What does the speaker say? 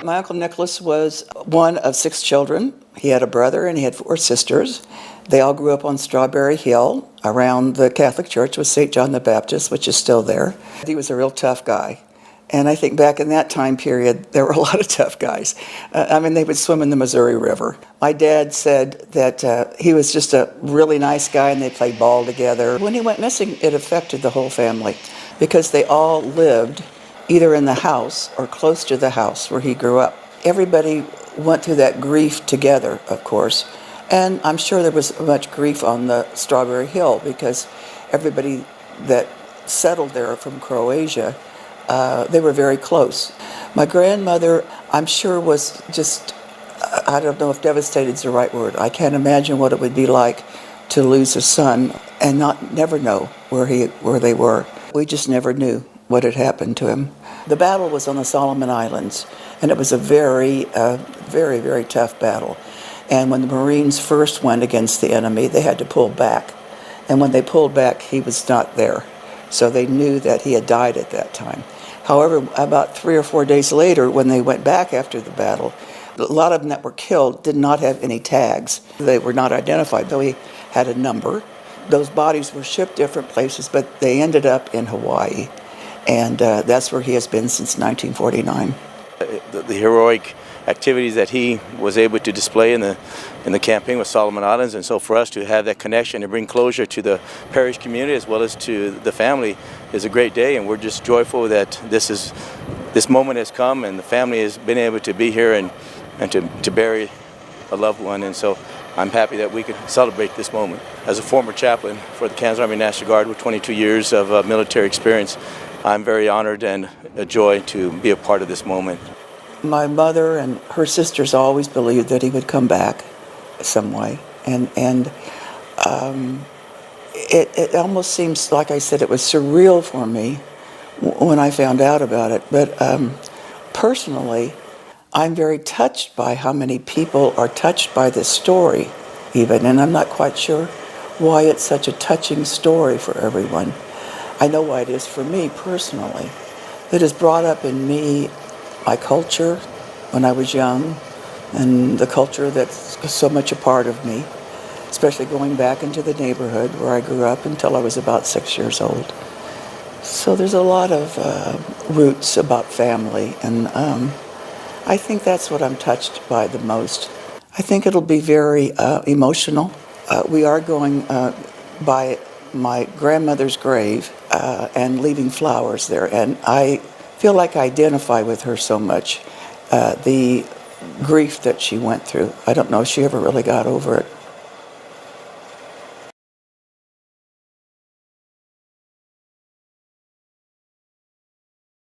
My Uncle Nicholas was one of 6 children. He had a brother and he had 4 sisters. They all grew up on Strawberry Hill around the Catholic Church with St. John the Baptist, which is still there. He was a real tough guy. And I think back in that time period, there were a lot of tough guys. They would swim in the Missouri River. My dad said that he was just a really nice guy and they played ball together. When he went missing, it affected the whole family because they all lived either in the house or close to the house where he grew up. Everybody went through that grief together, of course. And I'm sure there was much grief on the Strawberry Hill because everybody that settled there from Croatia, they were very close. My grandmother, I'm sure, was just, I don't know if devastated is the right word. I can't imagine what it would be like to lose a son and never know where they were. We just never knew what had happened to him. The battle was on the Solomon Islands, and it was a very, very tough battle. And when the Marines first went against the enemy, they had to pull back. And when they pulled back, he was not there. So they knew that he had died at that time. However, about 3 or 4 days later, when they went back after the battle, a lot of them that were killed did not have any tags. They were not identified, though he had a number. Those bodies were shipped different places, but they ended up in Hawaii. And that's where he has been since 1949. The heroic activities that he was able to display in the campaign with Solomon Islands, and so for us to have that connection and bring closure to the parish community as well as to the family is a great day, and we're just joyful that this moment has come and the family has been able to be here and to bury a loved one, and so I'm happy that we could celebrate this moment. As a former chaplain for the Kansas Army National Guard with 22 years of military experience, I'm very honored and a joy to be a part of this moment. My mother and her sisters always believed that he would come back some way. And it almost seems, like I said, it was surreal for me when I found out about it. But personally, I'm very touched by how many people are touched by this story even. And I'm not quite sure why it's such a touching story for everyone. I know why it is for me personally. It has brought up in me my culture when I was young and the culture that's so much a part of me, especially going back into the neighborhood where I grew up until I was about 6 years old. So there's a lot of roots about family, and I think that's what I'm touched by the most. I think it'll be very emotional. We are going by my grandmother's grave and leaving flowers there, and I feel like I identify with her so much. The grief that she went through, I don't know if she ever really got over it.